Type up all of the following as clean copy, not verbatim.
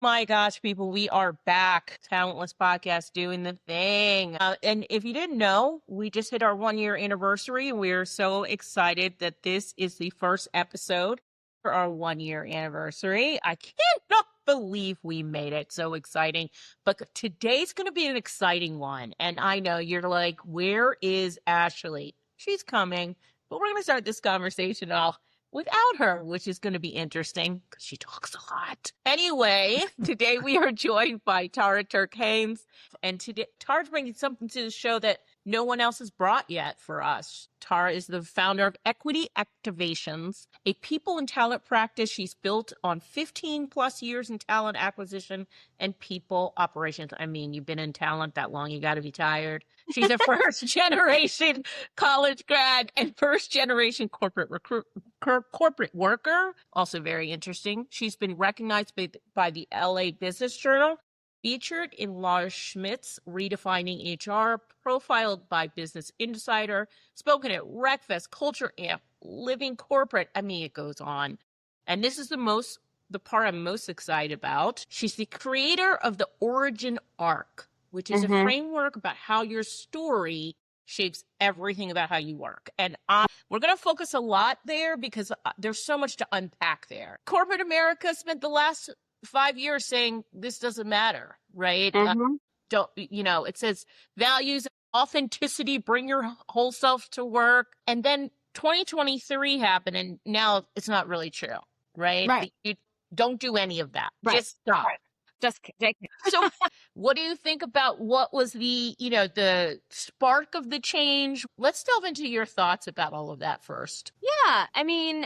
My gosh, people, we are back. Talentless podcast doing the thing. And if you didn't know, we just hit our 1 year anniversary, and we're so excited that this is the first episode for our 1 year anniversary. I cannot believe we made it. So exciting. But today's going to be an exciting one. And I know you're like, where is Ashley? She's coming, but we're going to start this conversation off without her, which is going to be interesting because she talks a lot. Anyway, today we are joined by Turk-Haynes, and today Tara's bringing something to the show that no one else has brought yet for us. Tara is the founder of Equity Activations, a people and talent practice she's built on 15 plus years in talent acquisition and people operations. I mean, you've been in talent that long, you got to be tired. She's a first generation college grad and first generation corporate worker. Also very interesting. She's been recognized by the LA Business Journal, featured in Laura Schmidt's Redefining HR, profiled by Business Insider, spoken at RecFest, Culture Amp, Living Corporate. I mean, it goes on. And this is the part I'm most excited about. She's the creator of the Origin Arc, which is a framework about how your story shapes everything about how you work. And we're going to focus a lot there because there's so much to unpack there. Corporate America spent the last 5 years saying this doesn't matter, right? It says values, authenticity, bring your whole self to work. And then 2023 happened, and now it's not really true, right? Right. You don't do any of that. Right. Just stop. Right. Just So what do you think about what was the spark of the change? Let's delve into your thoughts about all of that first. Yeah. I mean,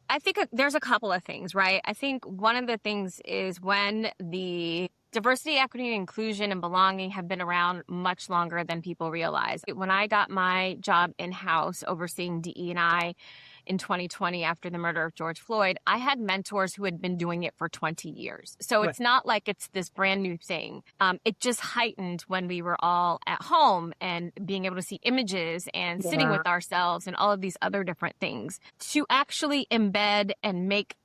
I think there's a couple of things, right? I think one of the things is when the diversity, equity, and inclusion and belonging have been around much longer than people realize. When I got my job in-house overseeing DE&I in 2020 after the murder of George Floyd, I had mentors who had been doing it for 20 years. So It's not like it's this brand new thing. It just heightened when we were all at home and being able to see images and sitting with ourselves and all of these other different things. To actually embed and make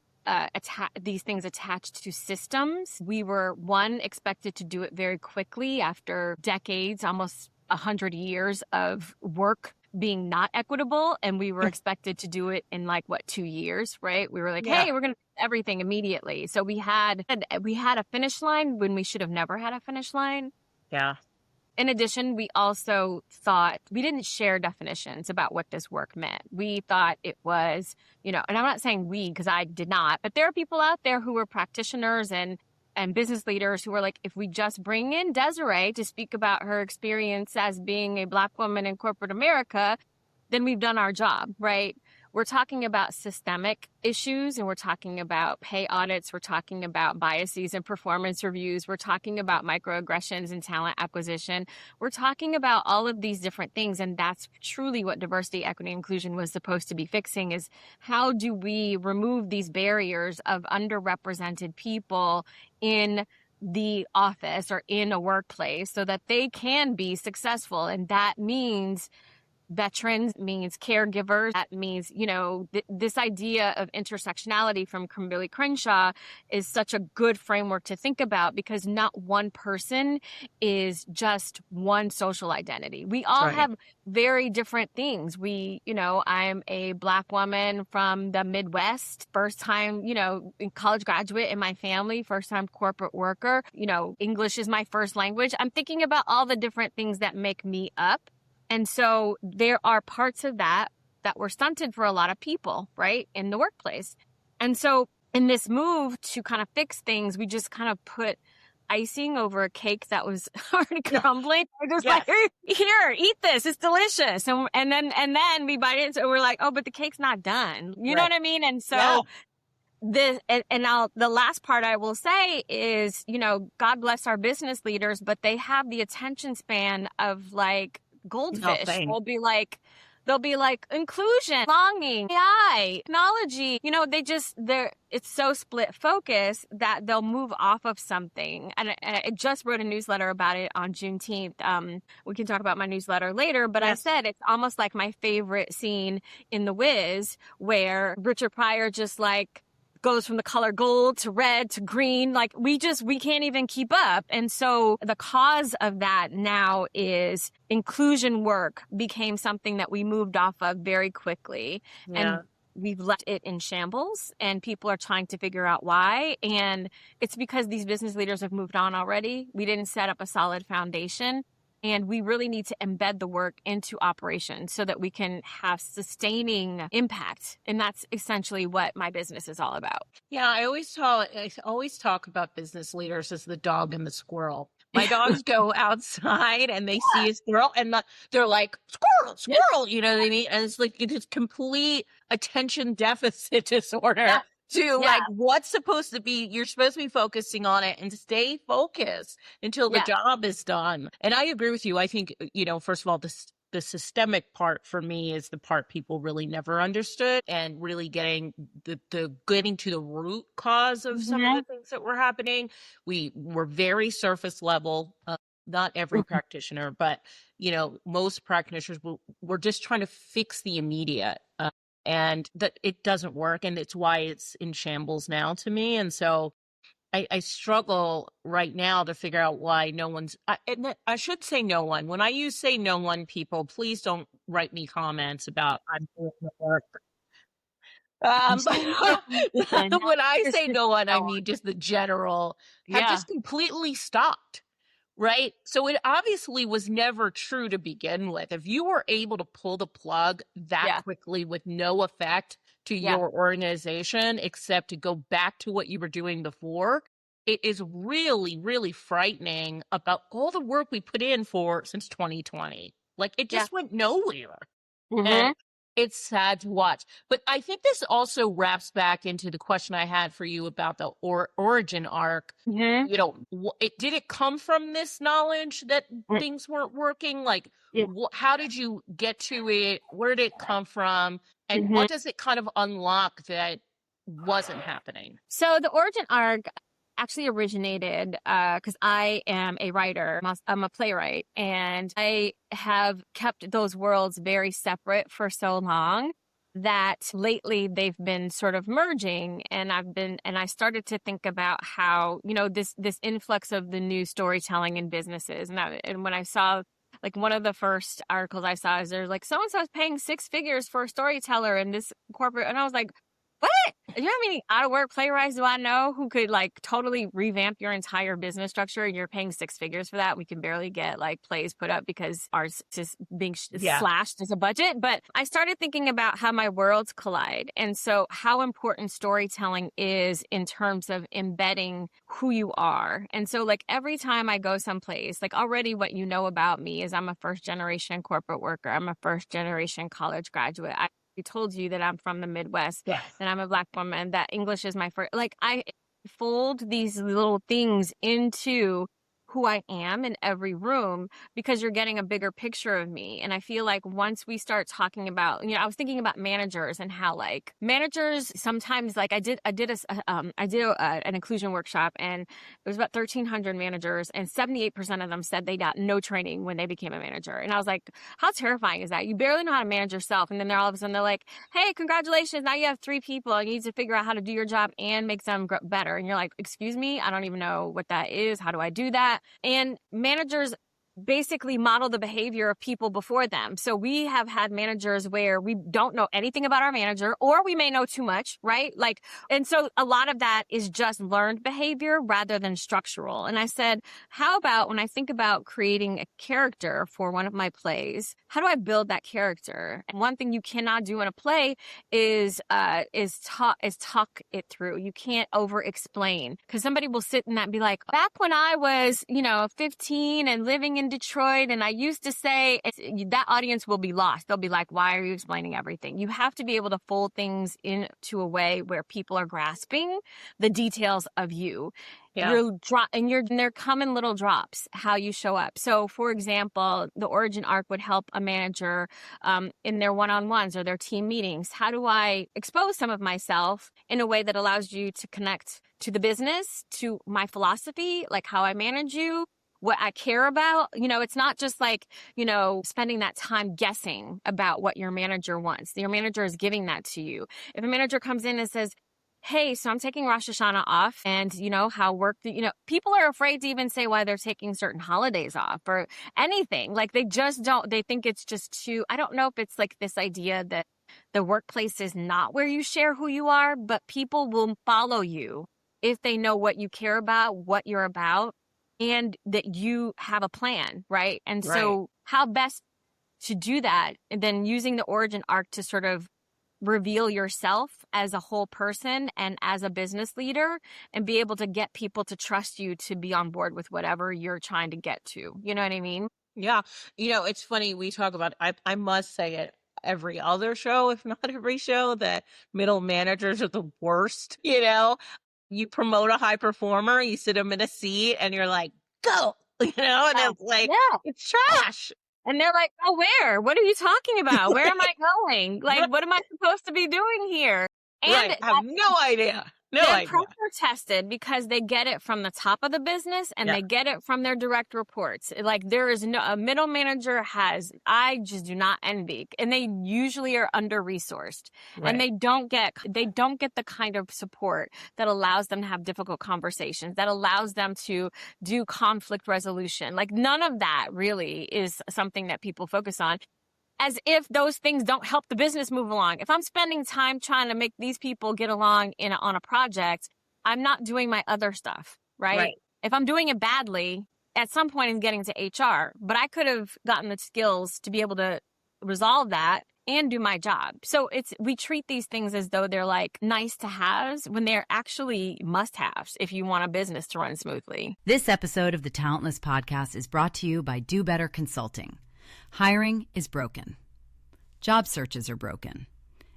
these things attached to systems, we were, expected to do it very quickly after decades, almost 100 years of work being not equitable, and we were expected to do it in 2 years, right? We were like, hey, we're going to do everything immediately. So we had a finish line when we should have never had a finish line. Yeah. In addition, we also thought we didn't share definitions about what this work meant. We thought it was, and I'm not saying we because I did not, but there are people out there who were practitioners and business leaders who were like, if we just bring in Desiree to speak about her experience as being a Black woman in corporate America, then we've done our job, right? We're talking about systemic issues, and we're talking about pay audits. We're talking about biases and performance reviews. We're talking about microaggressions and talent acquisition. We're talking about all of these different things. And that's truly what diversity, equity, inclusion was supposed to be fixing, is how do we remove these barriers of underrepresented people in the office or in a workplace so that they can be successful. And that means veterans, means caregivers. That means, this idea of intersectionality from Kimberly Crenshaw is such a good framework to think about, because not one person is just one social identity. We all have very different things. I'm a Black woman from the Midwest, first time, college graduate in my family, first time corporate worker. English is my first language. I'm thinking about all the different things that make me up. And so there are parts of that were stunted for a lot of people, right, in the workplace. And so in this move to kind of fix things, we just kind of put icing over a cake that was already crumbling. We're just like, here, eat this. It's delicious. And then we bite it. So we're like, oh, but the cake's not done. You know what I mean? And so the last part I will say is, God bless our business leaders, but they have the attention span of goldfish. They'll be like inclusion, belonging, AI, technology. It's so split focus that they'll move off of something. And I just wrote a newsletter about it on Juneteenth. We can talk about my newsletter later, but I said it's almost like my favorite scene in The Wiz, where Richard Pryor just goes from the color gold to red to green. Like we can't even keep up. And so the cause of that now is inclusion work became something that we moved off of very quickly. Yeah. And we've left it in shambles, and people are trying to figure out why. And it's because these business leaders have moved on already. We didn't set up a solid foundation. And we really need to embed the work into operations so that we can have sustaining impact. And that's essentially what my business is all about. Yeah, I always talk about business leaders as the dog and the squirrel. My dogs go outside and they see a squirrel and they're like, squirrel, squirrel, you know what I mean? And it's like it's complete attention deficit disorder. Like what's supposed to be, you're supposed to be focusing on it and stay focused until the job is done. And I agree with you. I think, first of all, the systemic part for me is the part people really never understood, and really getting getting to the root cause of some of the things that were happening. We were very surface level. Not every practitioner, but most practitioners were just trying to fix the immediate. And that it doesn't work, and it's why it's in shambles now to me. And so I struggle right now to figure out why no one's, and I should say no one. When I say no one, people, please don't write me comments about I'm doing the work. When I say no one, I mean just the general have just completely stopped. Right. So it obviously was never true to begin with. If you were able to pull the plug that quickly with no effect to your organization, except to go back to what you were doing before, it is really, really frightening about all the work we put in since 2020. Like it just went nowhere. And it's sad to watch. But I think this also wraps back into the question I had for you about the origin arc. Did it come from this knowledge that things weren't working? Like, how did you get to it? Where did it come from? And what does it kind of unlock that wasn't happening? So the origin arc actually originated because I am a writer. I'm a playwright, and I have kept those worlds very separate for so long that lately they've been sort of merging. And I started to think about how, this influx of the new storytelling in businesses. And when I saw, like, one of the first articles I saw is there's like, so-and-so is paying 6 figures for a storyteller in this corporate. And I was like, what? You know how many out of work playwrights do I know who could like totally revamp your entire business structure, and you're paying 6 figures for that? We can barely get like plays put up because ours is being slashed as a budget. But I started thinking about how my worlds collide, and so how important storytelling is in terms of embedding who you are. And so like every time I go someplace, like already what you know about me is I'm a first generation corporate worker. I'm a first generation college graduate. I told you that I'm from the Midwest, that I'm a Black woman, that English is my first, like I fold these little things into who I am in every room because you're getting a bigger picture of me. And I feel like once we start talking about, I was thinking about managers and how like managers sometimes, like I did an inclusion workshop, and it was about 1,300 managers, and 78% of them said they got no training when they became a manager. And I was like, how terrifying is that? You barely know how to manage yourself. And then all of a sudden they're like, hey, congratulations. Now you have 3 people and you need to figure out how to do your job and make them better. And you're like, excuse me, I don't even know what that is. How do I do that? And managers basically model the behavior of people before them. So we have had managers where we don't know anything about our manager, or we may know too much, right? Like, and so a lot of that is just learned behavior rather than structural. And I said, how about when I think about creating a character for one of my plays, how do I build that character? And one thing you cannot do in a play is talk it through. You can't over explain, because somebody will sit in that and be like, back when I was, 15 and living in Detroit, and I used to say, that audience will be lost. They'll be like, why are you explaining everything? You have to be able to fold things into a way where people are grasping the details of you. They're come in little drops, how you show up. So for example, the origin arc would help a manager in their one-on-ones or their team meetings. How do I expose some of myself in a way that allows you to connect to the business, to my philosophy, like how I manage you, what I care about? It's not just like, spending that time guessing about what your manager wants. Your manager is giving that to you. If a manager comes in and says, hey, so I'm taking Rosh Hashanah off, and how work, people are afraid to even say why they're taking certain holidays off or anything. Like they just don't, they think it's just too, I don't know if it's like this idea that the workplace is not where you share who you are, but people will follow you if they know what you care about, what you're about, and that you have a plan, right? And Right. so how best to do that, and then using the origin arc to sort of reveal yourself as a whole person and as a business leader, and be able to get people to trust you to be on board with whatever you're trying to get to. You know what I mean? Yeah. It's funny. We talk about, I must say it every other show, if not every show, that middle managers are the worst. You promote a high performer, you sit them in a seat and you're like, go, and it's like, Yeah. it's trash. And they're like, oh, where? What are you talking about? Where am I going? Like, Right. what am I supposed to be doing here? And Right. I have no idea. No they're idea. pressure tested because they get it from the top of the business and Yeah. they get it from their direct reports. Like there is no, a middle manager I just do not envy. And they usually are under-resourced. Right. And they don't get the kind of support that allows them to have difficult conversations, that allows them to do conflict resolution. Like none of that really is something that people focus on, as if those things don't help the business move along. If I'm spending time trying to make these people get along on a project, I'm not doing my other stuff, right? If I'm doing it badly, at some point I'm getting to HR, but I could have gotten the skills to be able to resolve that and do my job. So we treat these things as though they're like nice to haves when they're actually must haves if you want a business to run smoothly. This episode of the Talentless podcast is brought to you by Do Better Consulting. Hiring is broken. Job searches are broken.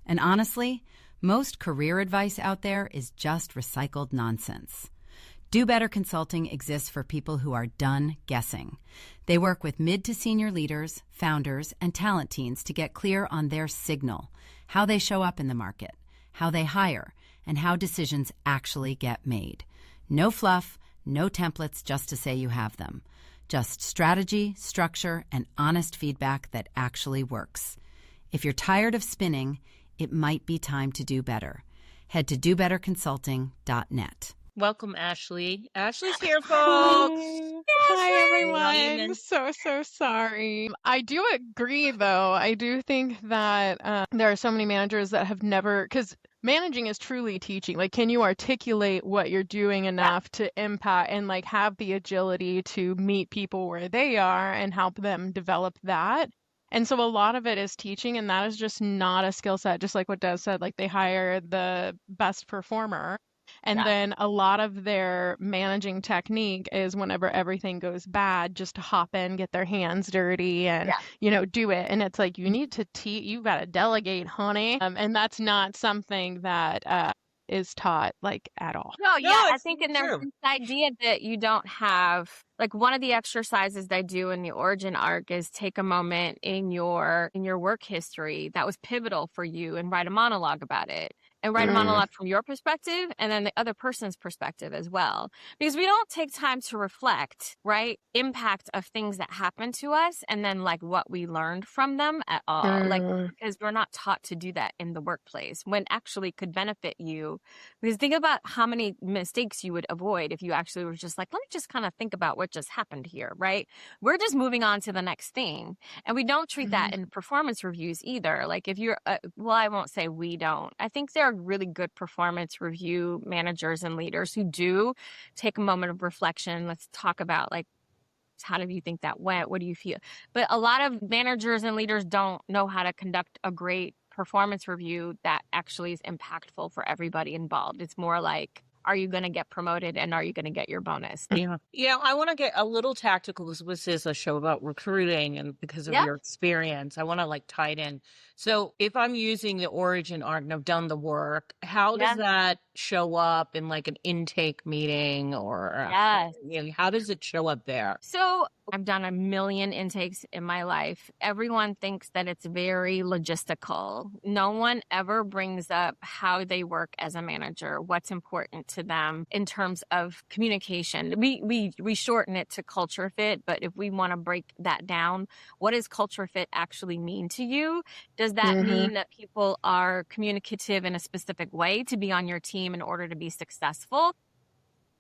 And honestly, most career advice out there is just recycled nonsense. Do Better Consulting exists for people who are done guessing. They work with mid to senior leaders, founders, and talent teams to get clear on their signal, how they show up in the market, how they hire, and how decisions actually get made. No fluff, no templates just to say you have them. Just strategy, structure, and honest feedback that actually works. If you're tired of spinning, it might be time to do better. Head to dobetterconsulting.net. Welcome, Ashley. Ashley's here, folks. Hi, everyone. So sorry. I do agree, though. I do think that there are so many managers that have never, because managing is truly teaching. Like, can you articulate what you're doing enough to impact and like have the agility to meet people where they are and help them develop that? And so a lot of it is teaching, and that is just not a skill set. Just like what Des said, like they hire the best performer. And then a lot of their managing technique is whenever everything goes bad, just to hop in, get their hands dirty and, do it. And it's like, you need to you got to delegate, honey. And that's not something that is taught like at all. No, I think in there's this idea that you don't have, like one of the exercises they do in the origin arc is take a moment in your work history that was pivotal for you and write a monologue about it. And write a monologue from your perspective and then the other person's perspective as well. Because we don't take time to reflect, right? Impact of things that happen to us and then like what we learned from them at all. Like, because we're not taught to do that in the workplace when actually could benefit you. Because think about how many mistakes you would avoid if you actually were just like, let me just kind of think about what just happened here, right? We're just moving on to the next thing. And we don't treat that in performance reviews either. Like if you're, well, I won't say we don't. I think there are really good performance review managers and leaders who do take a moment of reflection. Let's talk about like, how do you think that went? What do you feel? But a lot of managers and leaders don't know how to conduct a great performance review that actually is impactful for everybody involved. It's more like, are you going to get promoted and are you going to get your bonus? Yeah, I want to get a little tactical because this is a show about recruiting and because of your experience, I want to like tie it in. So if I'm using the origin arc and I've done the work, how does that show up in like an intake meeting or how does it show up there? So I've done a million intakes in my life. Everyone thinks that it's very logistical. No one ever brings up how they work as a manager, what's important to them in terms of communication. We shorten it to culture fit, but if we want to break that down, what does culture fit actually mean to you? Does that mean that people are communicative in a specific way to be on your team team in order to be successful.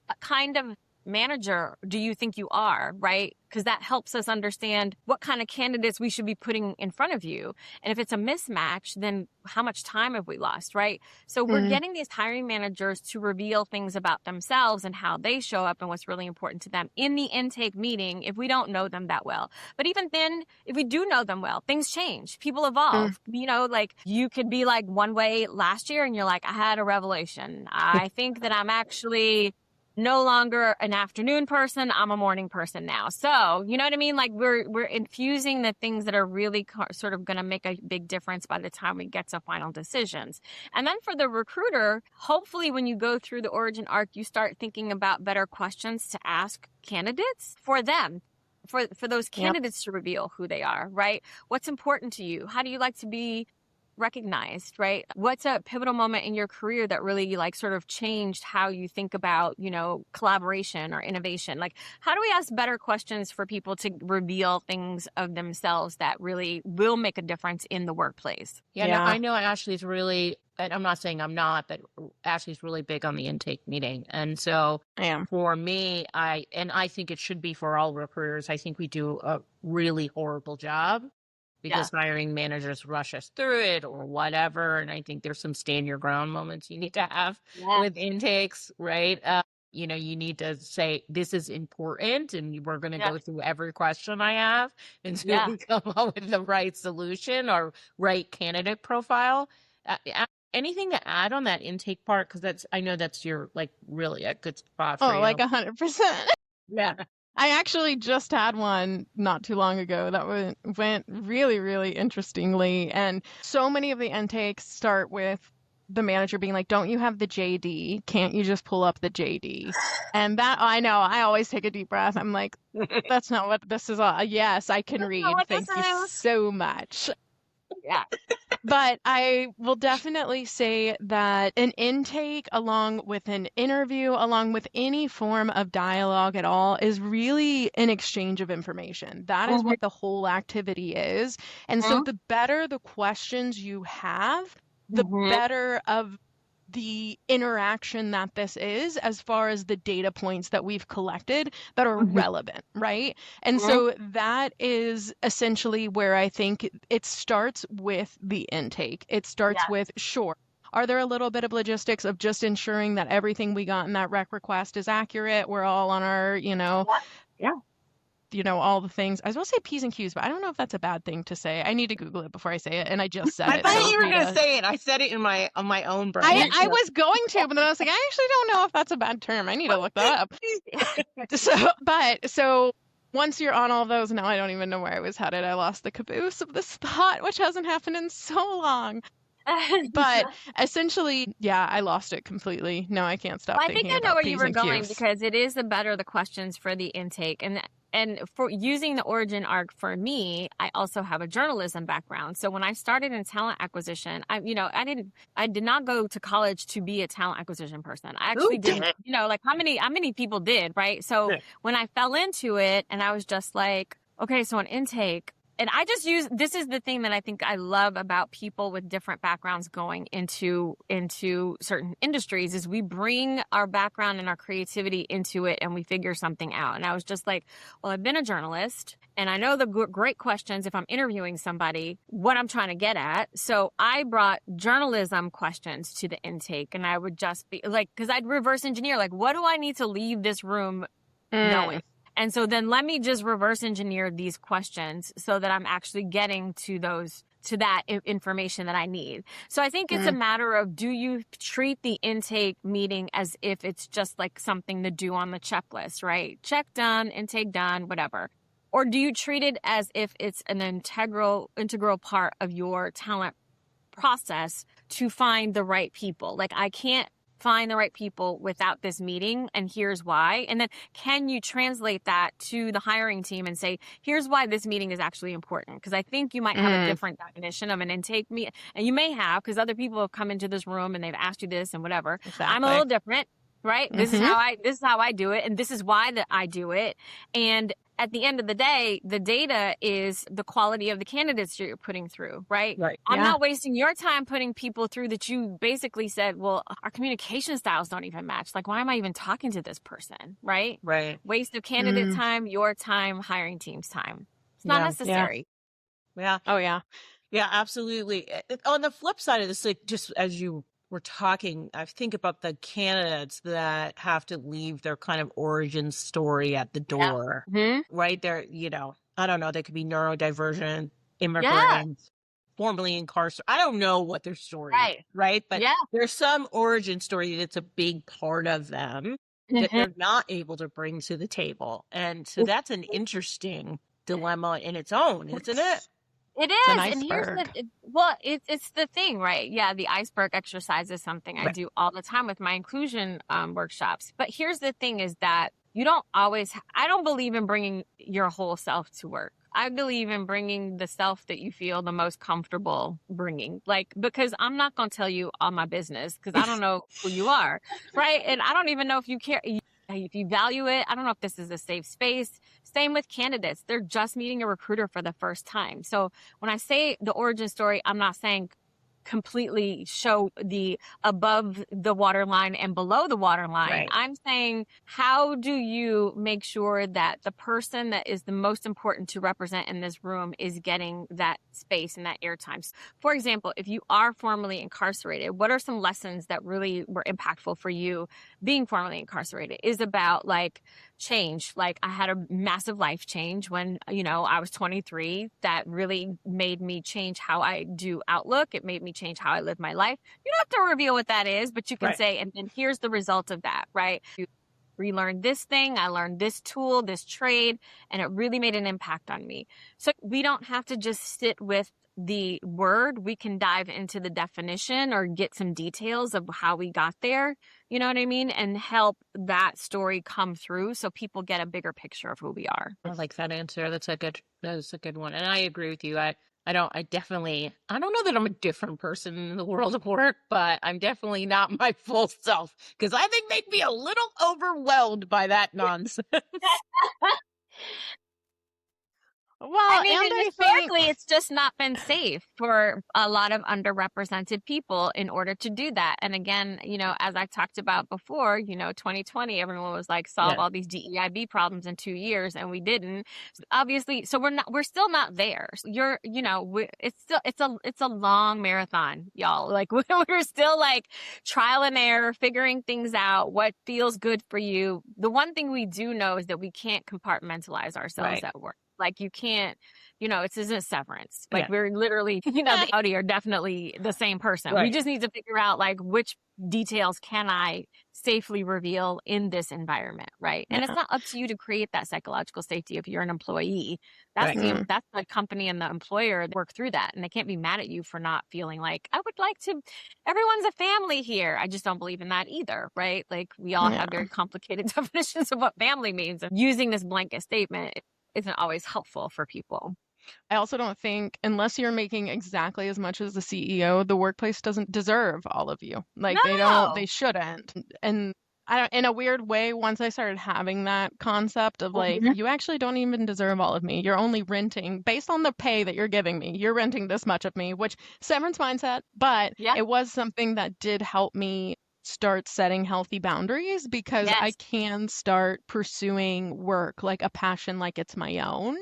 What kind of manager do you think you are, right? Because that helps us understand what kind of candidates we should be putting in front of you. And if it's a mismatch, then how much time have we lost, right? So we're getting these hiring managers to reveal things about themselves and how they show up and what's really important to them in the intake meeting if we don't know them that well. But even then, if we do know them well, things change. People evolve. You know, like you could be like one way last year and you're like, I had a revelation. I think that I'm actually no longer an afternoon person. I'm a morning person now. So, you know what I mean? Like we're infusing the things that are really sort of going to make a big difference by the time we get to final decisions. And then for the recruiter, hopefully when you go through the origin arc, you start thinking about better questions to ask candidates for them. For those candidates to reveal who they are, right? What's important to you? How do you like to be recognized, right? What's a pivotal moment in your career that really like sort of changed how you think about, you know, collaboration or innovation? Like, how do we ask better questions for people to reveal things of themselves that really will make a difference in the workplace? Yeah. No, I know Ashley's really, and I'm not saying I'm not, but Ashley's really big on the intake meeting. And so for me, I think it should be for all recruiters. I think we do a really horrible job because hiring managers rush us through it or whatever. And I think there's some stand your ground moments you need to have with intakes, right? You know, you need to say, this is important and we're going to go through every question I have until we come up with the right solution or right candidate profile. Anything to add on that intake part? Because I know that's your like really a good spot for you. Like 100%. Yeah. I actually just had one not too long ago that went really, really interestingly. And so many of the intakes start with the manager being like, don't you have the JD? Can't you just pull up the JD? And that, I know, I always take a deep breath. I'm like, that's not what this is. Yes, I can read. Thank you so much. Yeah. But I will definitely say that an intake, along with an interview, along with any form of dialogue at all, is really an exchange of information. That is what the whole activity is. And so the better the questions you have, the better of the interaction that this is as far as the data points that we've collected that are relevant, right? And so that is essentially where I think it starts with the intake. It starts with, sure, are there a little bit of logistics of just ensuring that everything we got in that rec request is accurate? We're all on our, all the things. I was going to say P's and Q's, but I don't know if that's a bad thing to say. I need to Google it before I say it, and I just said it. I thought you were going to say it. I said it on my own brain. I was going to, but then I was like, I actually don't know if that's a bad term. I need to look that up. So once you're on all those, now I don't even know where I was headed. I lost the caboose of this thought, which hasn't happened in so long. But essentially, I lost it completely. No, I can't stop thinking about I think I know where you were P's and going Q's. because it is the better the questions for the intake. And for using the origin arc for me, I also have a journalism background. So when I started in talent acquisition, I did not go to college to be a talent acquisition person. I actually didn't, like how many people did, right? So when I fell into it and I was just like, okay, so an intake, and I just this is the thing that I think I love about people with different backgrounds going into certain industries is we bring our background and our creativity into it and we figure something out. And I was just like, well, I've been a journalist and I know the great questions if I'm interviewing somebody, what I'm trying to get at. So I brought journalism questions to the intake and I would just be like, because I'd reverse engineer, like, what do I need to leave this room knowing? And so then let me just reverse engineer these questions so that I'm actually getting to that information that I need. So I think it's a matter of, do you treat the intake meeting as if it's just like something to do on the checklist, right? Check done, intake done, whatever. Or do you treat it as if it's an integral part of your talent process to find the right people? Like, I can't find the right people without this meeting, and here's why. And then can you translate that to the hiring team and say, here's why this meeting is actually important? Because I think you might have a different definition of an intake meeting, and you may have, because other people have come into this room and they've asked you this and whatever. Exactly. I'm a little different. right? This is how I do it, and this is why that I do it. And at the end of the day, the data is the quality of the candidates you're putting through, right? Right. I'm not wasting your time putting people through that you basically said, well, our communication styles don't even match. Like, why am I even talking to this person, right? Right. Waste of candidate time, your time, hiring team's time. It's not necessary. Yeah. Oh, yeah. Yeah, absolutely. On the flip side of this, like just as you were talking, I think about the candidates that have to leave their kind of origin story at the door, right? They're, I don't know, they could be neurodivergent, immigrants, formerly incarcerated. I don't know what their story is, right? But there's some origin story that's a big part of them that they're not able to bring to the table. And so that's an interesting dilemma in its own, isn't it? It is. And here's it's the thing, right? Yeah, the iceberg exercise is something I do all the time with my inclusion workshops. But here's the thing is that you don't always, I don't believe in bringing your whole self to work. I believe in bringing the self that you feel the most comfortable bringing. Like, because I'm not going to tell you all my business because I don't know who you are, right? And I don't even know if you care. If you value it, I don't know if this is a safe space. Same with candidates. They're just meeting a recruiter for the first time. So when I say the origin story, I'm not saying completely show the above the waterline and below the waterline. Right. I'm saying, how do you make sure that the person that is the most important to represent in this room is getting that space and that airtime? For example, if you are formerly incarcerated, what are some lessons that really were impactful for you being formerly incarcerated? Is about like change. Like I had a massive life change when, I was 23 that really made me change how I do Outlook. It made me change how I live my life. You don't have to reveal what that is, but you can say, and then here's the result of that, right? You relearned this thing, I learned this tool, this trade, and it really made an impact on me. So we don't have to just sit with the word. We can dive into the definition or get some details of how we got there, you know what I mean? And help that story come through so people get a bigger picture of who we are. I like that answer. That's a good one. And I agree with you. I don't know that I'm a different person in the world of work, but I'm definitely not my full self because I think they'd be a little overwhelmed by that nonsense. Well, I mean, and historically, it's just not been safe for a lot of underrepresented people in order to do that. And again, as I talked about before, 2020, everyone was like, solve all these DEIB problems in 2 years, and we didn't. Obviously, so we're still not there. It's a long marathon, y'all. Like we're still like trial and error, figuring things out, what feels good for you. The one thing we do know is that we can't compartmentalize ourselves at work. Like you can't, it isn't severance. Like we're literally, the Audi are definitely the same person. We just need to figure out like which details can I safely reveal in this environment, right? And it's not up to you to create that psychological safety if you're an employee. That's the company and the employer that work through that. And they can't be mad at you for not feeling like, everyone's a family here. I just don't believe in that either, right? Like we all have very complicated definitions of what family means. And using this blanket statement isn't always helpful for people. I also don't think, unless you're making exactly as much as the CEO, the workplace doesn't deserve all of you. Like they shouldn't. And in a weird way, once I started having that concept of like, you actually don't even deserve all of me. You're only renting based on the pay that you're giving me. You're renting this much of me, which severance mindset, but it was something that did help me start setting healthy boundaries because I can start pursuing work like a passion, like it's my own.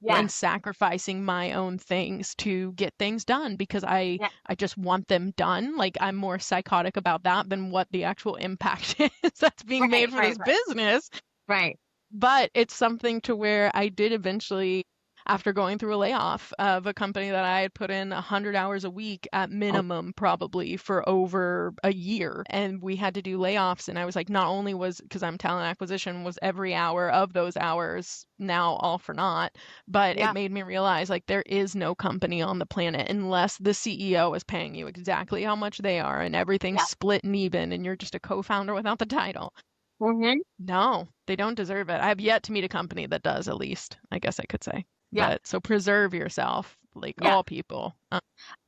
And sacrificing my own things to get things done because I just want them done. Like I'm more psychotic about that than what the actual impact is that's being made for this business. Right. But it's something to where I did eventually, after going through a layoff of a company that I had put in 100 hours a week at minimum, probably for over a year. And we had to do layoffs. And I was like, not only because I'm talent acquisition, was every hour of those hours now all for naught, but it made me realize like there is no company on the planet unless the CEO is paying you exactly how much they are and everything's split and even and you're just a co-founder without the title. No, they don't deserve it. I have yet to meet a company that does, at least, I guess I could say. But so preserve yourself, like all people.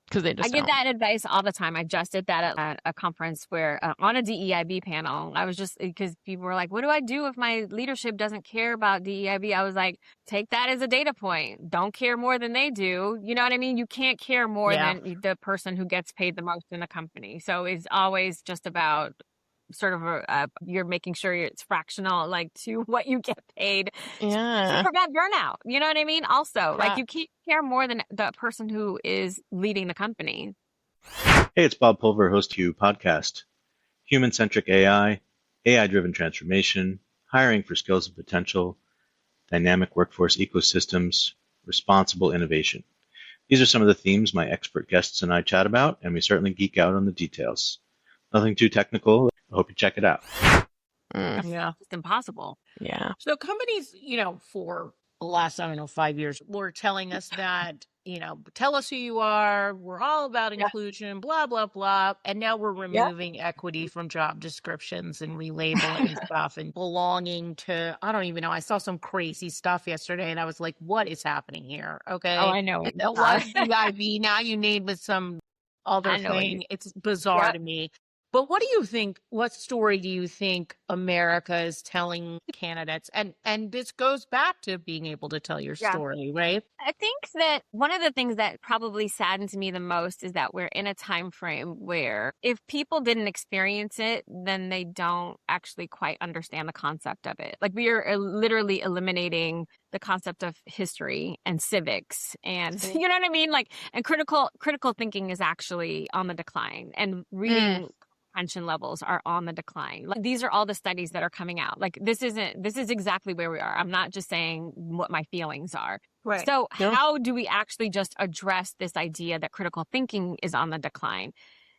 because they I just give don't. that advice all the time. I just did that at a conference where on a DEIB panel, I was just because people were like, what do I do if my leadership doesn't care about DEIB? I was like, take that as a data point. Don't care more than they do. You know what I mean? You can't care more than the person who gets paid the most in the company. So it's always just about sort of you're making sure it's fractional, like to what you get paid. Yeah. To prevent burnout. You know what I mean? Also, like you can't care more than the person who is leading the company. Hey, it's Bob Pulver, host to You podcast. Human-centric AI, AI-driven transformation, hiring for skills and potential, dynamic workforce ecosystems, responsible innovation. These are some of the themes my expert guests and I chat about, and we certainly geek out on the details. Nothing too technical. I hope you check it out. Yeah. It's impossible. Yeah. So companies, for the last, 5 years, were telling us that, tell us who you are. We're all about inclusion, blah, blah, blah. And now we're removing equity from job descriptions and relabeling stuff and belonging to, I don't even know. I saw some crazy stuff yesterday and I was like, what is happening here? Okay. Oh, I know. It was DIV. Now you need with some other thing. It's bizarre to me. But what story do you think America is telling candidates? And this goes back to being able to tell your story, right? I think that one of the things that probably saddens me the most is that we're in a time frame where if people didn't experience it, then they don't actually quite understand the concept of it. Like we are literally eliminating the concept of history and civics and you know what I mean? Like, and critical thinking is actually on the decline, and reading comprehension levels are on the decline. Like these are all the studies that are coming out. Like this is exactly where we are. I'm not just saying what my feelings are. Right. So how do we actually just address this idea that critical thinking is on the decline?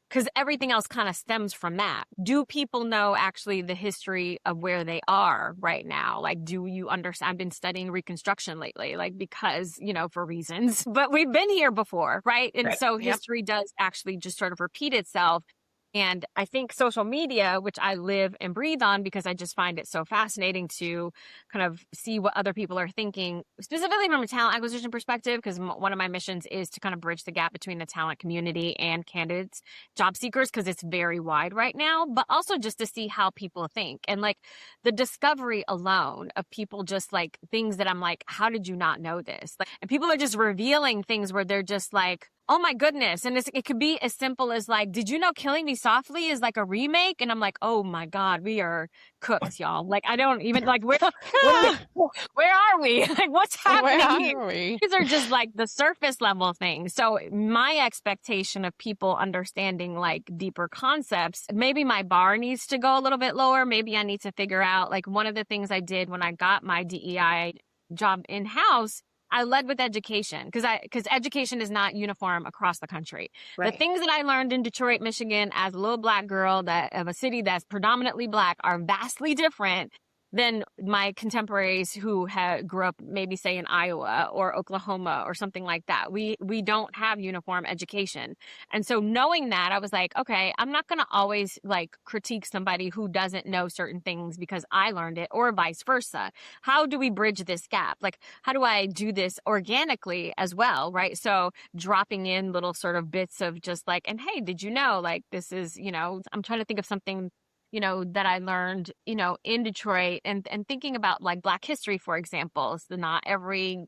Because everything else kind of stems from that. Do people know actually the history of where they are right now? Like, do you understand? I've been studying Reconstruction lately, like because, for reasons, but we've been here before, right? And so history does actually just sort of repeat itself. And I think social media, which I live and breathe on because I just find it so fascinating to kind of see what other people are thinking, specifically from a talent acquisition perspective, because one of my missions is to kind of bridge the gap between the talent community and candidates, job seekers, because it's very wide right now, but also just to see how people think. And like the discovery alone of people just like things that I'm like, how did you not know this? Like, and people are just revealing things where they're just like, oh my goodness. And it could be as simple as like, did you know Killing Me Softly is like a remake? And I'm like, oh my God, we are cooked, y'all. Like, I don't even like, where are we? Like, what's happening? Where are we? These are just like the surface level things. So my expectation of people understanding like deeper concepts, maybe my bar needs to go a little bit lower. Maybe I need to figure out like one of the things I did when I got my DEI job in-house, I led with education because education is not uniform across the country. Right. The things that I learned in Detroit, Michigan as a little Black girl of a city that's predominantly Black are vastly different than my contemporaries who grew up maybe say in Iowa or Oklahoma or something like that. We don't have uniform education. And so knowing that, I was like, okay, I'm not going to always like critique somebody who doesn't know certain things because I learned it or vice versa. How do we bridge this gap? Like, how do I do this organically as well? Right. So dropping in little sort of bits of just like, and hey, did you know, like, this is, I'm trying to think of something that I learned, in Detroit and thinking about like Black history, for example. So not every,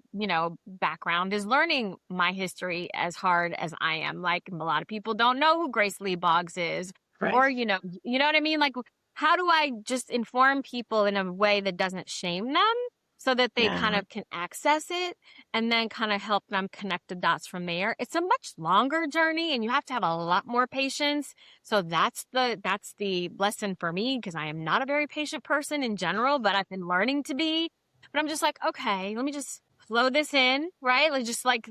background is learning my history as hard as I am. Like a lot of people don't know who Grace Lee Boggs is, right. Or, you know what I mean? Like, how do I just inform people in a way that doesn't shame them so that they kind of can access it and then kind of help them connect the dots from there? It's a much longer journey and you have to have a lot more patience. So that's the lesson for me because I am not a very patient person in general, but I've been learning to be. But I'm just like, okay, let me just flow this in, right? Like just like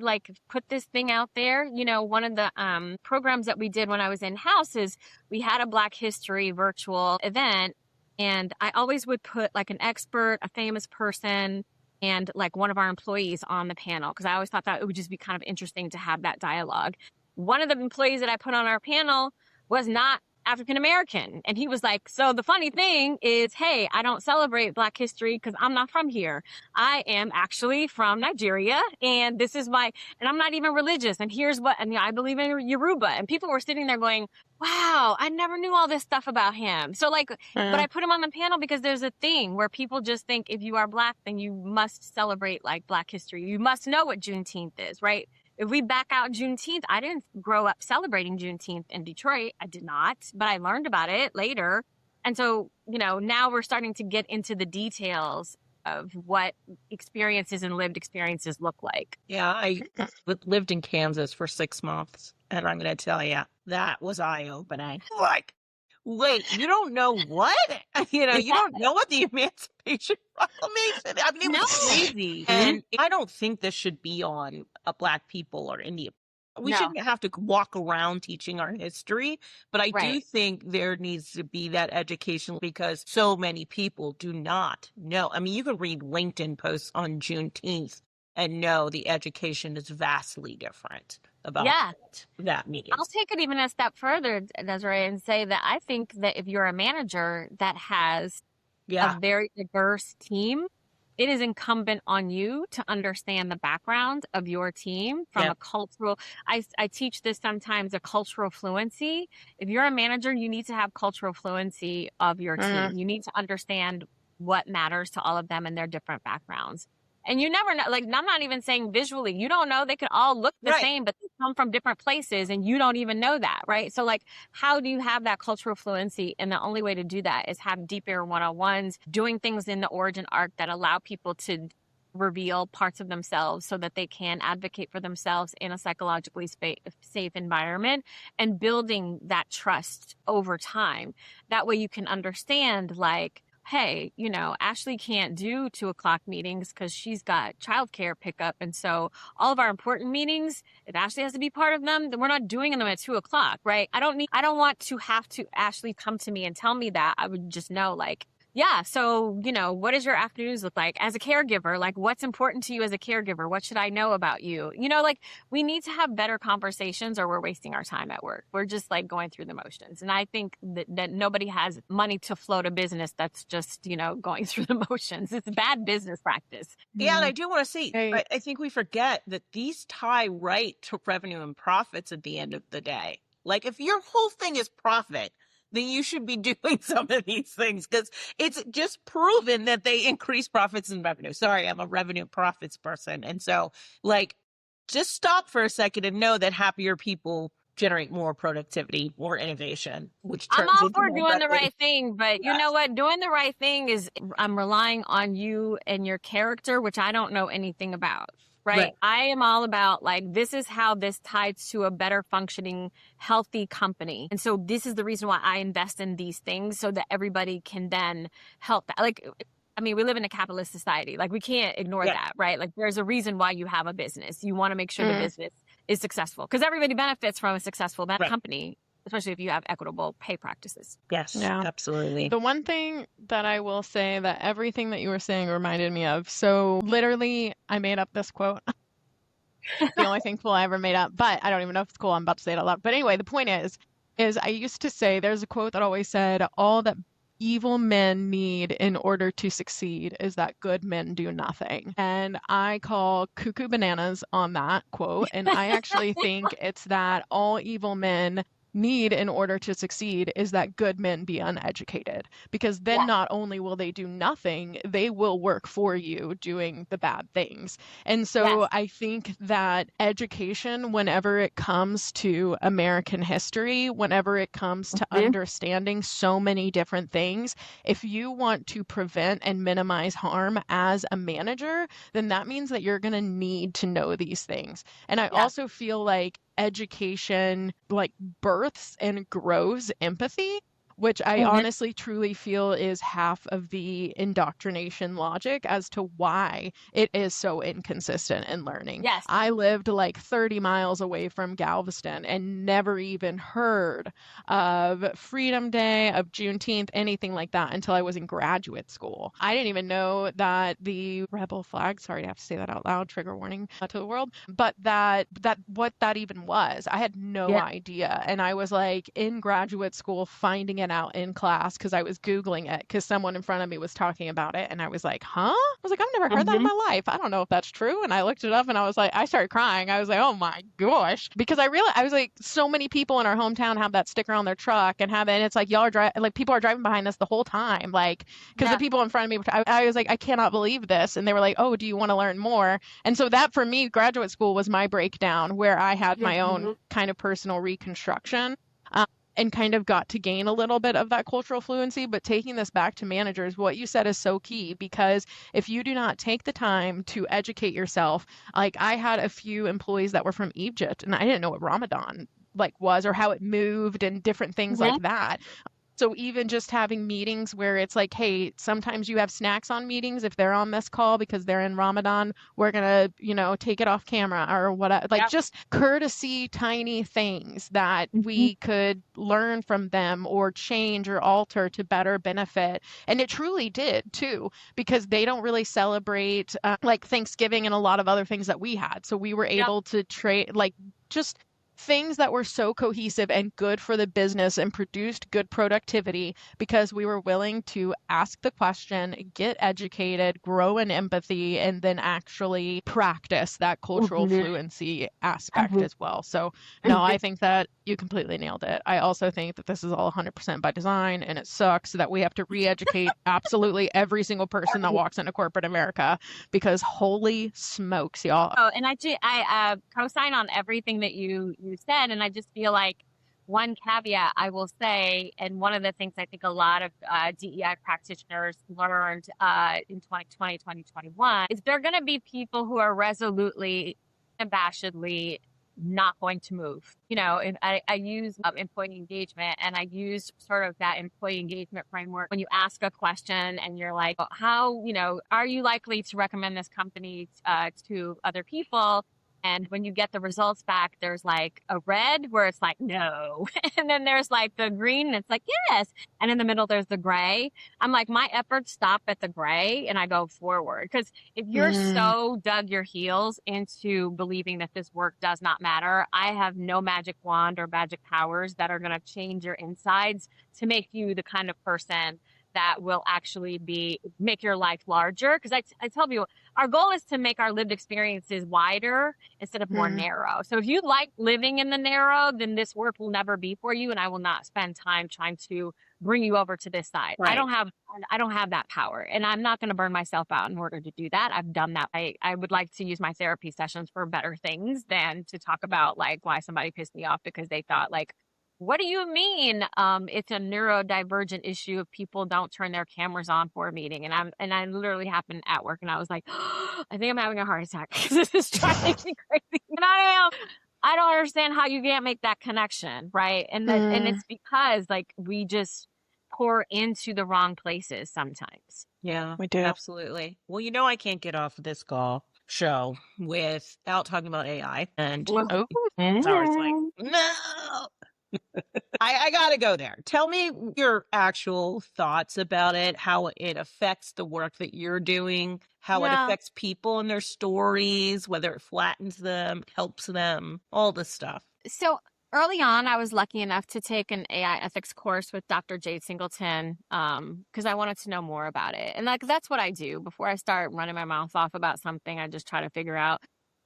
put this thing out there. One of the programs that we did when I was in-house is we had a Black History virtual event. And I always would put like an expert, a famous person, and like one of our employees on the panel because I always thought that it would just be kind of interesting to have that dialogue. One of the employees that I put on our panel was not African American. And he was like, so the funny thing is, hey, I don't celebrate Black history because I'm not from here. I am actually from Nigeria, and this is and I'm not even religious. And here's what, and I believe in Yoruba. And people were sitting there going, wow, I never knew all this stuff about him. So like, but I put him on the panel because there's a thing where people just think if you are Black, then you must celebrate like Black history. You must know what Juneteenth is, right? If we back out Juneteenth, I didn't grow up celebrating Juneteenth in Detroit. I did not, but I learned about it later. And so, now we're starting to get into the details of what experiences and lived experiences look like. Yeah, I lived in Kansas for 6 months, and I'm going to tell you, that was eye-opening. Like, wait, you don't know what? You don't know what the Emancipation Proclamation. I mean, it was crazy. And I don't think this should be on Black people or Indian. We shouldn't have to walk around teaching our history, but I do think there needs to be that education because so many people do not know. I mean, you can read LinkedIn posts on Juneteenth and know the education is vastly different about that meeting. I'll take it even a step further, Desiree, and say that I think that if you're a manager that has a very diverse team, it is incumbent on you to understand the background of your team from a cultural, I teach this sometimes, a cultural fluency. If you're a manager, you need to have cultural fluency of your team. You need to understand what matters to all of them and their different backgrounds. And you never know, like, I'm not even saying visually, you don't know, they could all look the same, but they come from different places and you don't even know that, right? So like, how do you have that cultural fluency? And the only way to do that is have deeper one-on-ones, doing things in the origin arc that allow people to reveal parts of themselves so that they can advocate for themselves in a psychologically safe environment, and building that trust over time. That way you can understand, like, hey, Ashley can't do 2:00 meetings because she's got childcare pickup. And so all of our important meetings, if Ashley has to be part of them, then we're not doing them at 2:00, right? I don't want to have to Ashley come to me and tell me that. I would just know, like, yeah, so, what does your afternoons look like as a caregiver? Like, what's important to you as a caregiver? What should I know about you? Like, we need to have better conversations or we're wasting our time at work. We're just like going through the motions. And I think that nobody has money to float a business that's just, going through the motions. It's bad business practice. Yeah, and I do want to say, I think we forget that these tie right to revenue and profits at the end of the day. Like, if your whole thing is profit, then you should be doing some of these things because it's just proven that they increase profits and revenue. Sorry, I'm a revenue profits person. And so, like, just stop for a second and know that happier people generate more productivity, more innovation, which turns I'm all into for more doing the revenue. right thing, but you know what? Doing the right thing is, I'm relying on you and your character, which I don't know anything about. Right? I am all about, like, this is how this ties to a better functioning, healthy company. And so this is the reason why I invest in these things so that everybody can then help that. Like, I mean, we live in a capitalist society. Like, we can't ignore that, right? Like, there's a reason why you have a business. You want to make sure the business is successful because everybody benefits from a successful company, especially if you have equitable pay practices. Yes, absolutely. The one thing that I will say that everything that you were saying reminded me of, so literally I made up this quote. The only thing cool I ever made up, but I don't even know if it's cool. I'm about to say it out loud. But anyway, the point is I used to say, there's a quote that always said, all that evil men need in order to succeed is that good men do nothing. And I call cuckoo bananas on that quote. And I actually think it's that all evil men need in order to succeed is that good men be uneducated, because then not only will they do nothing, they will work for you doing the bad things. And so I think that education, whenever it comes to American history, whenever it comes to understanding so many different things, if you want to prevent and minimize harm as a manager, then that means that you're going to need to know these things. And I also feel like education, like, births and grows empathy. which I honestly truly feel is half of the indoctrination logic as to why it is so inconsistent in learning. Yes. I lived like 30 miles away from Galveston and never even heard of Freedom Day, of Juneteenth, anything like that until I was in graduate school. I didn't even know that the rebel flag, sorry, I have to say that out loud, trigger warning to the world, but that what that even was. I had no idea. And I was like in graduate school finding it out in class because I was Googling it because someone in front of me was talking about it. And I was like, huh? I was like, I've never heard that in my life. I don't know if that's true. And I looked it up and I was like, I started crying. I was like, oh my gosh. Because I realized, I was like, so many people in our hometown have that sticker on their truck and it's like, y'all are driving, like people are driving behind us the whole time. Like, because the people in front of me, I was like, I cannot believe this. And they were like, oh, do you want to learn more? And so that for me, graduate school was my breakdown where I had my own kind of personal reconstruction. And kind of got to gain a little bit of that cultural fluency. But taking this back to managers, what you said is so key, because if you do not take the time to educate yourself, like I had a few employees that were from Egypt and I didn't know what Ramadan like was or how it moved and different things like that. So even just having meetings where it's like, hey, sometimes you have snacks on meetings. If they're on this call because they're in Ramadan, we're going to, take it off camera or whatever. Like just courtesy, tiny things that we could learn from them or change or alter to better benefit. And it truly did too, because they don't really celebrate like Thanksgiving and a lot of other things that we had. So we were able to trade like just things that were so cohesive and good for the business and produced good productivity because we were willing to ask the question, get educated, grow in empathy, and then actually practice that cultural fluency aspect as well. So no, I think that you completely nailed it. I also think that this is all 100% by design, and it sucks that we have to re-educate absolutely every single person that walks into corporate America because holy smokes, y'all. Oh, and I co-sign on everything that you said, and I just feel like one caveat I will say, and one of the things I think a lot of DEI practitioners learned in 2020, 2021 is there are going to be people who are resolutely, unabashedly not going to move. And I use employee engagement, and I use sort of that employee engagement framework. When you ask a question and you're like, how, are you likely to recommend this company to other people? And when you get the results back, there's like a red where it's like, no. And then there's like the green and it's like, yes. And in the middle, there's the gray. I'm like, my efforts stop at the gray and I go forward. Because if you're so dug your heels into believing that this work does not matter, I have no magic wand or magic powers that are going to change your insides to make you the kind of person that will actually make your life larger. Because I tell people, our goal is to make our lived experiences wider instead of more narrow. So if you like living in the narrow, then this work will never be for you. And I will not spend time trying to bring you over to this side. Right. I don't have that power, and I'm not going to burn myself out in order to do that. I've done that. I would like to use my therapy sessions for better things than to talk about like why somebody pissed me off because they thought like, what do you mean? It's a neurodivergent issue if people don't turn their cameras on for a meeting. And I literally happened at work and I was like, oh, I think I'm having a heart attack. This is driving me crazy. And I don't understand how you can't make that connection. Right. And it's because like we just pour into the wrong places sometimes. Yeah, we do. Absolutely. Well, I can't get off of this show without talking about AI. And I was like, no. I gotta go there. Tell me your actual thoughts about it, how it affects the work that you're doing, how it affects people and their stories, whether it flattens them, helps them, all this stuff. So early on, I was lucky enough to take an AI ethics course with Dr. Jade Singleton because I wanted to know more about it. And that's what I do. Before I start running my mouth off about something, I just try to figure out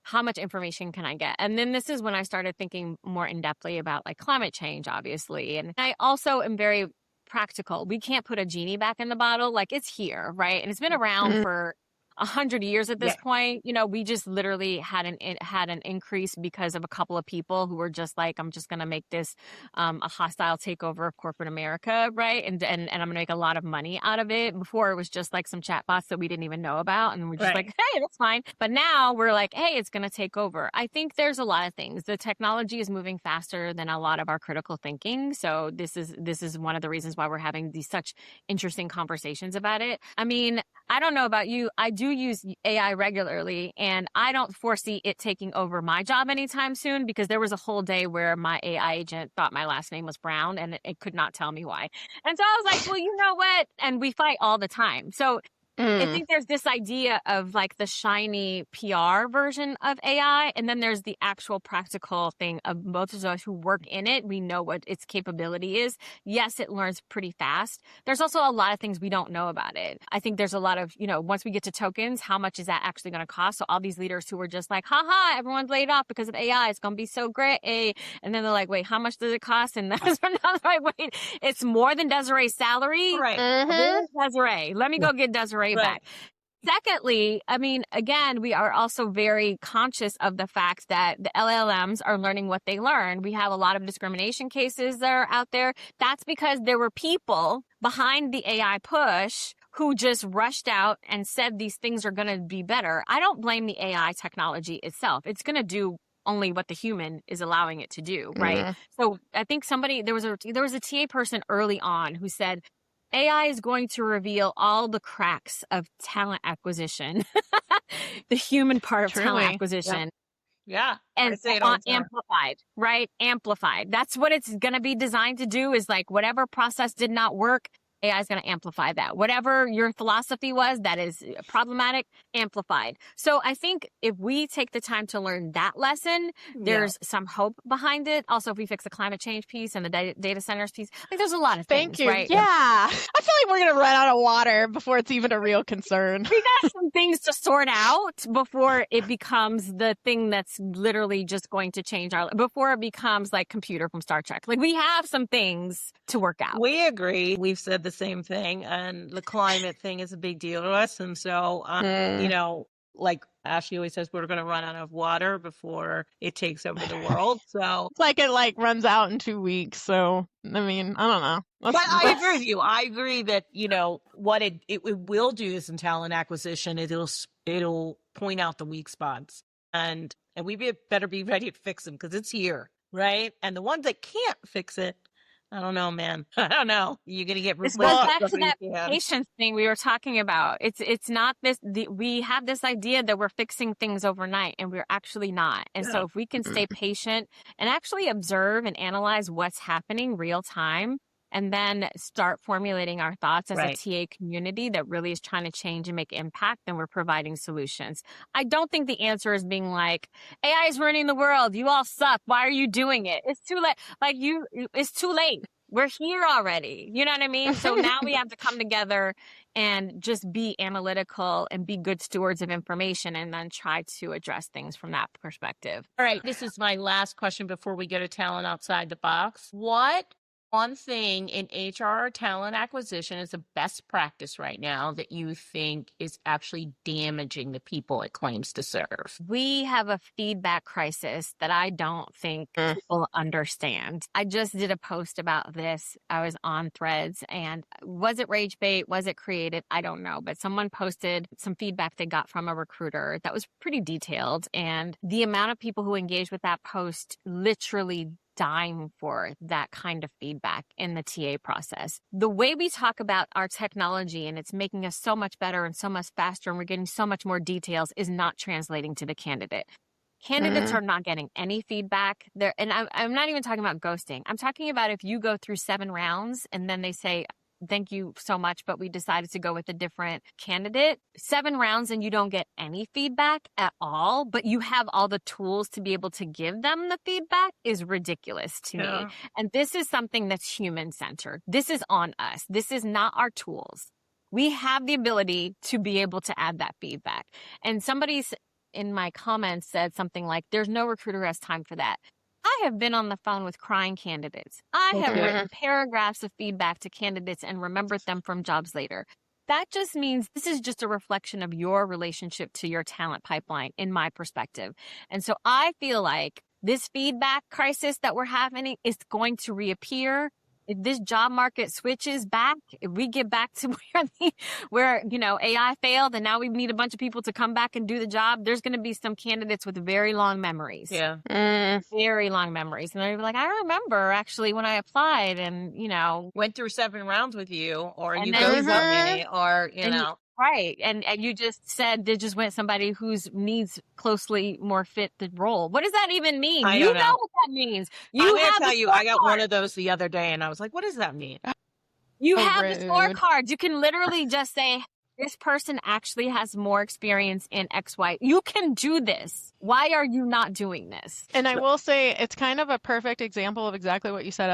how much information can I get? And then this is when I started thinking more in-depthly about like climate change, obviously. And I also am very practical. We can't put a genie back in the bottle. Like it's here, right? And it's been around for 100 years at this Yeah. point. We just literally had an increase because of a couple of people who were just like, I'm just going to make this a hostile takeover of corporate America, right? And I'm going to make a lot of money out of it. Before it was just like some chatbots that we didn't even know about, and we're just Right. like, hey, that's fine. But now we're like, hey, it's going to take over. I think there's a lot of things. The technology is moving faster than a lot of our critical thinking. So this is one of the reasons why we're having these such interesting conversations about it. I mean, I don't know about you. I do use AI regularly, and I don't foresee it taking over my job anytime soon, because there was a whole day where my AI agent thought my last name was Brown, and it could not tell me why. And so I was like, well, you know what? And we fight all the time. So I think there's this idea of like the shiny PR version of AI, and then there's the actual practical thing of most of us who work in it. We know what its capability is. Yes, it learns pretty fast. There's also a lot of things we don't know about it. I think there's a lot of, once we get to tokens, how much is that actually going to cost? So all these leaders who were just like, haha, everyone's laid off because of AI. It's going to be so great. And then they're like, wait, how much does it cost? And that's another wait, it's more than Desiree's salary. Right. Where's Desiree? Let me go get Desiree back. Secondly, I mean, again, we are also very conscious of the fact that the LLMs are learning what they learn. We have a lot of discrimination cases that are out there. That's because there were people behind the AI push who just rushed out and said these things are going to be better. I don't blame the AI technology itself. It's going to do only what the human is allowing it to do, right? So I think there was a TA person early on who said, AI is going to reveal all the cracks of talent acquisition, the human part of talent acquisition. Yeah. And amplified, right? Amplified. That's what it's going to be designed to do, is like whatever process did not work, AI is going to amplify that. Whatever your philosophy was that is problematic, amplified. So I think if we take the time to learn that lesson, there's some hope behind it. Also, if we fix the climate change piece and the data centers piece, like there's a lot of things. Thank you. Right? Yeah. I feel like we're going to run out of water before it's even a real concern. We got some things to sort out before it becomes the thing that's literally just going to change before it becomes like Computer from Star Trek. Like we have some things to work out. We agree. We've said the same thing, and the climate thing is a big deal to us. And so, like Ashley always says, we're going to run out of water before it takes over the world. So it's like it runs out in 2 weeks. So, I mean, I don't know. But I agree with you. I agree that, what it will do is in talent acquisition, it'll point out the weak spots, and we better be ready to fix them because it's here, right? And the ones that can't fix it, I don't know, man. I don't know. You're going to get replaced. Well, back to that patience thing we were talking about. It's not we have this idea that we're fixing things overnight, and we're actually not. And so if we can stay patient and actually observe and analyze what's happening real time, and then start formulating our thoughts as a TA community that really is trying to change and make impact, then we're providing solutions. I don't think the answer is being like, AI is ruining the world. You all suck. Why are you doing it? It's too late. It's too late. We're here already. You know what I mean? So now we have to come together and just be analytical and be good stewards of information, and then try to address things from that perspective. All right. This is my last question before we go to talent outside the box. What one thing in HR talent acquisition is a best practice right now that you think is actually damaging the people it claims to serve? We have a feedback crisis that I don't think people understand. I just did a post about this. I was on Threads, and was it rage bait? Was it created? I don't know. But someone posted some feedback they got from a recruiter that was pretty detailed. And the amount of people who engaged with that post literally dying for that kind of feedback in the TA process. The way we talk about our technology and it's making us so much better and so much faster and we're getting so much more details is not translating to the candidate. Candidates are not getting any feedback there. And I'm not even talking about ghosting. I'm talking about if you go through 7 rounds and then they say, thank you so much, but we decided to go with a different candidate. 7 rounds and you don't get any feedback at all, but you have all the tools to be able to give them the feedback is ridiculous to me. And this is something that's human-centered. This is on us. This is not our tools. We have the ability to be able to add that feedback. And somebody's in my comments said something like, there's no recruiter who has time for that. I have been on the phone with crying candidates. I have written paragraphs of feedback to candidates and remembered them from jobs later. that just means this is just a reflection of your relationship to your talent pipeline, in my perspective. And so I feel like this feedback crisis that we're having is going to reappear. If this job market switches back, if we get back to where AI failed and now we need a bunch of people to come back and do the job, there's going to be some candidates with very long memories. Yeah. Very long memories. And they're like, I remember actually when I applied and, went through 7 rounds with you, or And you then- go so many, or, Right. And you just said they just went somebody whose needs closely more fit the role. What does that even mean? I You don't know. what that means. I'm going to have tell the you, I got one scorecard. of those the other day and I was like, what does that mean? You Oh, have the rude. scorecards. You can literally just say, this person actually has more experience in X, Y. You can do this. Why are you not doing this? And I will say it's kind of a perfect example of exactly what you said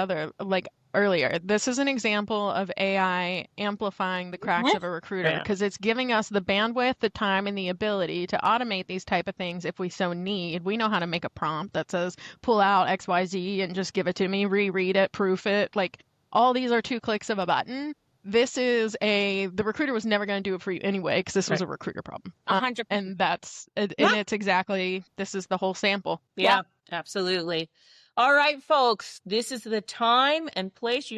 earlier. This is an example of AI amplifying the cracks of a recruiter, because it's giving us the bandwidth, the time, and the ability to automate these type of things if we so need. We know how to make a prompt that says, pull out XYZ and just give it to me, reread it, proof it. Like, all these are 2 clicks of a button. The recruiter was never going to do it for you anyway, because this was a recruiter problem. 100%. And it's exactly, this is the whole sample. Yeah, absolutely. All right, folks, this is the time and place,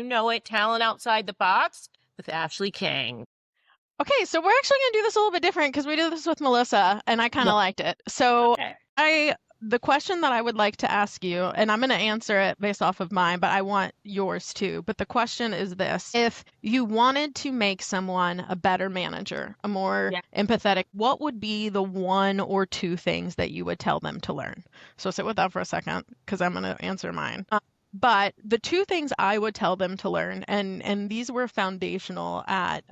Talent Outside the Box with Ashley King. Okay, so we're actually going to do this a little bit different because we did this with Melissa and I kind of liked it. So the question that I would like to ask you, and I'm going to answer it based off of mine, but I want yours too. But the question is this: if you wanted to make someone a better manager, a more empathetic, what would be the 1 or 2 things that you would tell them to learn? So sit with that for a second because I'm going to answer mine. But the 2 things I would tell them to learn, and these were foundational at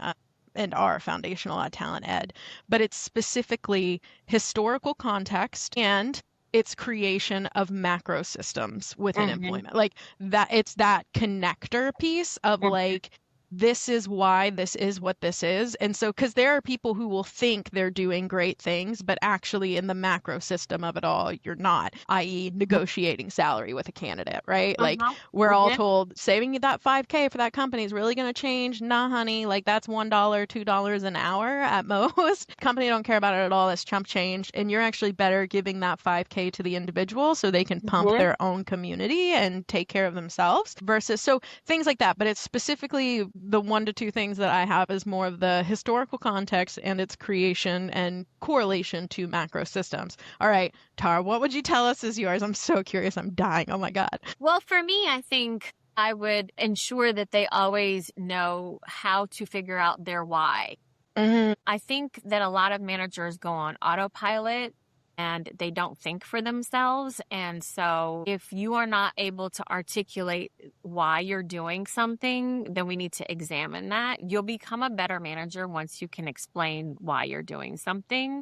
and are foundational at Talent Ed, but it's specifically historical context and its creation of macro systems within employment. Like that, it's that connector piece of like, this is why this is what this is. And so, because there are people who will think they're doing great things, but actually in the macro system of it all, you're not, i.e. negotiating salary with a candidate, right? Like we're all told saving you that $5K for that company is really going to change. Nah, honey, like that's $1, $2 an hour at most. Company don't care about it at all. That's chump change. And you're actually better giving that $5K to the individual so they can pump their own community and take care of themselves versus, so things like that. But it's specifically the 1 to 2 things that I have is more of the historical context and its creation and correlation to macro systems. All right, Tara, what would you tell us is yours? I'm so curious. I'm dying. Oh my God. Well, for me, I think I would ensure that they always know how to figure out their why. I think that a lot of managers go on autopilot and they don't think for themselves. And so if you are not able to articulate why you're doing something, then we need to examine that. You'll become a better manager once you can explain why you're doing something.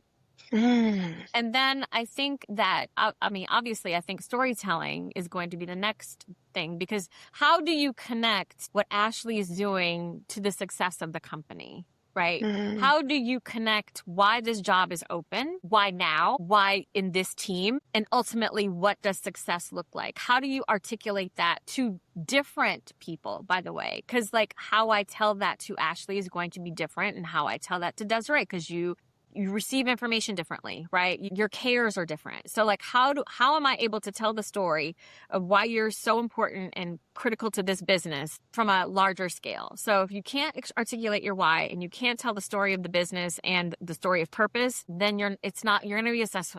And then I think that, obviously, I think storytelling is going to be the next thing, because how do you connect what Ashley is doing to the success of the company? Right? How do you connect why this job is open? Why now? Why in this team? And ultimately, what does success look like? How do you articulate that to different people, by the way? Because like how I tell that to Ashley is going to be different and how I tell that to Desiree, because you receive information differently, right? Your cares are different. So like how am I able to tell the story of why you're so important and critical to this business from a larger scale? So if you can't articulate your why and you can't tell the story of the business and the story of purpose, then it's going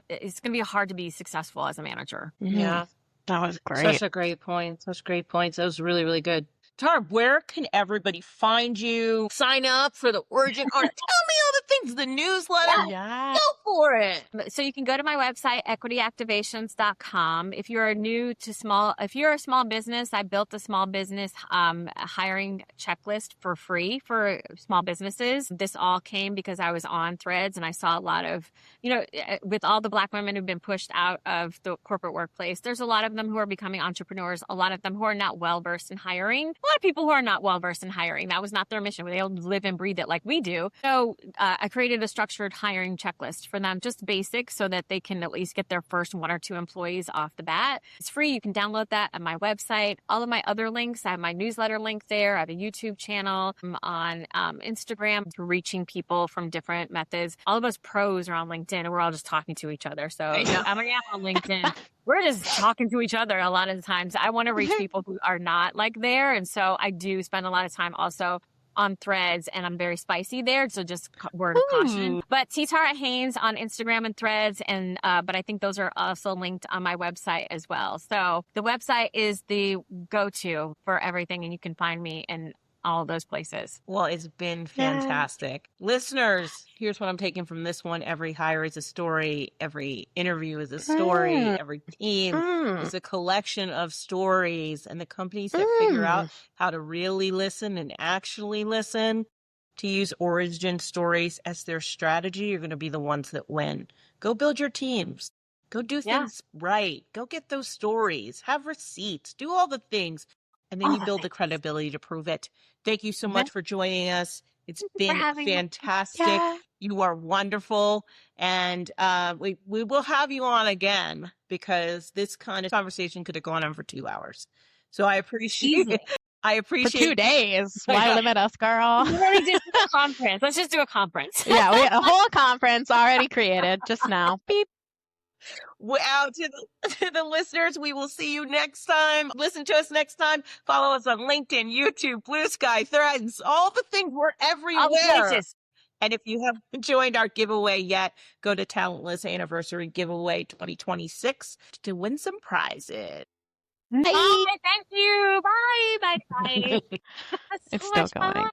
to be hard to be successful as a manager. Yeah. That was great. Such a great point. Such great points. That was really, really good. Tara, where can everybody find you? Sign up for the Origin Art. Tell me all the things, the newsletter. Yeah. Go for it. So you can go to my website, equityactivations.com. If you're a small business, I built a small business hiring checklist for free for small businesses. This all came because I was on Threads and I saw a lot of, with all the Black women who've been pushed out of the corporate workplace, there's a lot of them who are becoming entrepreneurs, a lot of them who are not well-versed in hiring. A lot of people who are not well-versed in hiring. That was not their mission. They don't live and breathe it like we do. So I created a structured hiring checklist for them just basic so that they can at least get their first 1 or 2 employees off the bat. It's free. You can download that at my website. All of my other links, I have my newsletter link there. I have a YouTube channel. I'm on Instagram, reaching people from different methods. All of us pros are on LinkedIn, and we're all just talking to each other. So I'm on LinkedIn. We're just talking to each other a lot of the times. I want to reach people who are not like there. And so I do spend a lot of time also on Threads, and I'm very spicy there. So just word of caution. But Haynes on Instagram and Threads. And, but I think those are also linked on my website as well. So the website is the go-to for everything, and you can find me in all those places. Well, it's been fantastic. Listeners, here's what I'm taking from this one. Every hire is a story. Every interview is a story. Every team is a collection of stories. And the companies that figure out how to really listen and actually listen, to use origin stories as their strategy, are going to be the ones that win. Go build your teams. Go do things right. Go get those stories. Have receipts. Do all the things. And then you build the credibility to prove it. Thank you so much for joining us. It's been fantastic. You are wonderful. And we will have you on again, because this kind of conversation could have gone on for 2 hours. So I appreciate it. For 2 days. Why limit us, girl? We already did a conference. Let's just do a conference. We had a whole conference already created just now. Beep. Wow, to the listeners, we will see you next time. Listen to us next time. Follow us on LinkedIn, YouTube, Blue Sky, Threads, all the things. We're everywhere. All the places. And if you haven't joined our giveaway yet, go to Talentless Anniversary Giveaway 2026 to win some prizes. Bye. Thank you. Bye. Bye. It's still going.